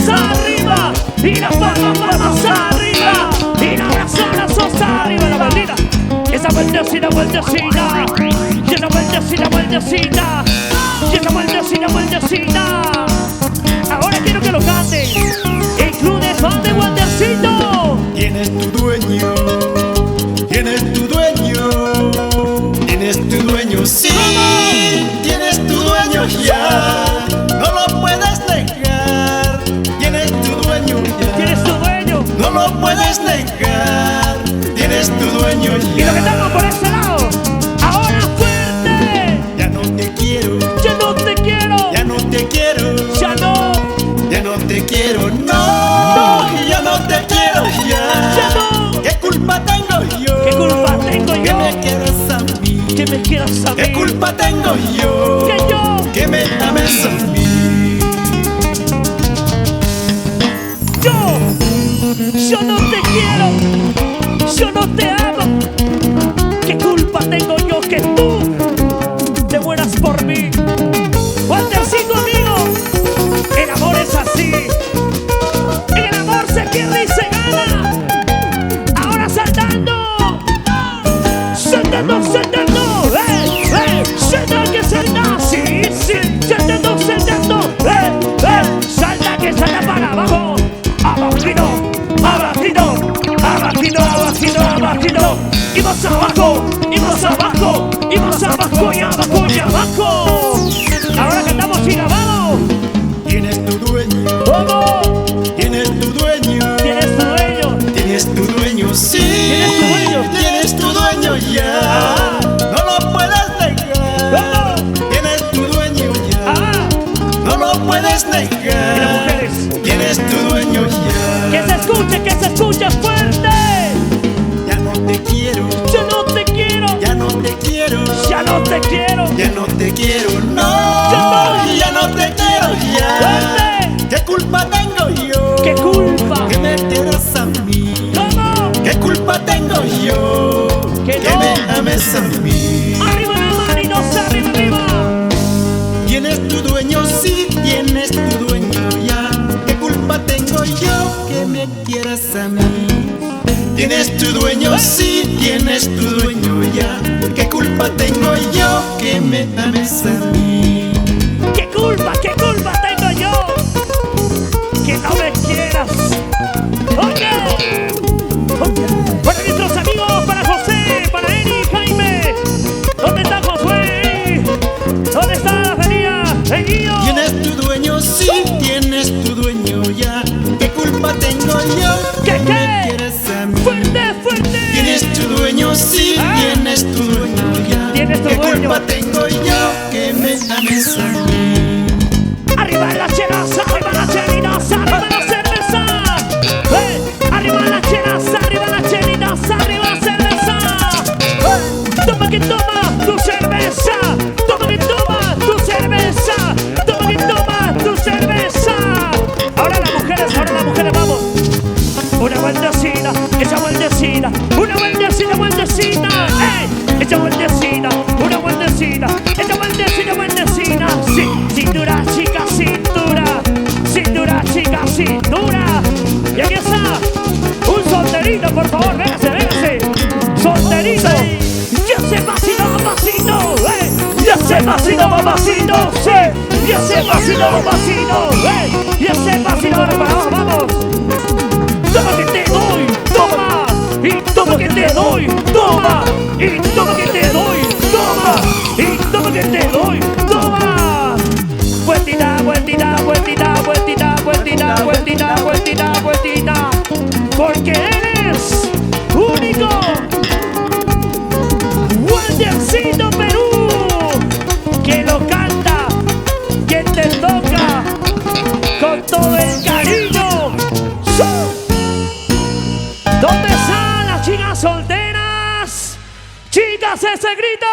manos arriba y las palmas arriba y los brazos arriba. La maldita, esa vueltecita, vueltecita, y esa vueltecita, vueltecita, y esa vueltecita, vueltecita. Ahora quiero que lo canten. El club de fan de Waltercito. Tienes tu dueño, tienes tu dueño, tienes tu dueño, sí, tienes tu dueño ya, no lo puedes negar. Tienes tu dueño ya, Tienes tu dueño. no lo puedes negar. Tienes tu dueño Y ya. lo que estamos por este lado. Ahora fuerte. Ya no te quiero, Ya no te quiero. ya no te quiero, Ya no. ya no te quiero, no, ya no te quiero Ya ya. no. ¿Qué culpa tengo yo? ¿Qué culpa tengo Que yo? me quieras a mí. Que me quieras a ¿Qué mí. culpa tengo yo? Que yo. Que me ames a mí. Yo no te quiero. Yo no te amo. ¿Qué culpa tengo yo que tú te mueras por mí? Waltercito, amigo, el amor es así. El amor se pierde y se gana. Ahora saltando. Saltando, saltando. Salta que salta. Sí, sí. Saltando, saltando. Salta que salta para abajo. Abajito, abajito, abajito, abajito, abajito. Y más abajo, y más abajo, y más abajo, y abajo, y abajo. Ahora cantamos sin grabado. Tienes tu dueño, ¿Cómo? tienes tu dueño, Tienes tu dueño. tienes tu dueño, sí. Tienes tu dueño. Tienes tu dueño ya. No lo puedes negar. ¿Cómo? Tienes tu dueño ya. Ah, No lo puedes y las negar. mujeres. Tienes tu dueño ya. Que se escuche fuerte. Ya no te quiero, Yo no te quiero. ya no te quiero, Ya no te quiero. ya no te quiero, no, no. ya no te quiero ya. Fuerte. ¿Qué culpa tengo yo? ¿Qué culpa? Que me quieras a mí. ¿Cómo? ¿Qué culpa tengo yo? Que Que no. me ames a mí. Arriba la manitos, arriba, arriba. Tienes tu dueño, sí, tienes tu dueño ya. ¿Qué culpa tengo yo que me quieras a mí? Tienes tu dueño, sí, tienes tu dueño ya. ¿Qué culpa tengo yo que me ames a mí? ¿Qué culpa tengo yo? Que no me quieras. Oye. Para nuestros amigos, para José, para Eri, Jaime. ¿Dónde está Josué? ¿Dónde está la feria? El guío. Tienes tu dueño, sí, tienes tu dueño ya. ¿Qué culpa tengo yo ¿Qué, que me qué? quieras a mí? Fuerte, fuerte. Tienes tu dueño, sí, Ah. tienes tu dueño ya. Tienes tu ¿Qué dueño. culpa tengo yo que me ames a mí? Arriba la chenaza, arriba la chelinaza, arriba la cerveza. Arriba la chenaza, arriba la chelinaza, arriba la cerveza. Toma que toma tu cerveza. Toma que toma tu cerveza. Toma que toma tu cerveza. Ahora las mujeres, vamos. Una vueltecita, esa vueltecita. Una vueltecita, vueltecita. Esa vueltecita, una vueltecita. Esa vueltecita, vueltecita. Sí, cintura, chica, cintura. Cintura, chica, cintura. Y aquí está. Un solterito, por favor, véngase, véngase. Solterito. Ya se pasito, papacito. Ya se pasito, papacito. Sí. Ya se pasito, papacito. Ya se pasito, ahora para abajo, vamos. Toma que te doy, toma. Y toma que te doy, toma. Y toma que te doy, toma. Y toma que te doy, toma. Vueltita, vueltita, vueltita, vueltita, vueltita, vueltita, vueltita, vueltita. Porque eres único. Waltercito Perú. Que lo canta, que te toca con todo el cariño. ¿Dónde están las chicas solteras? Chicas, ese grito.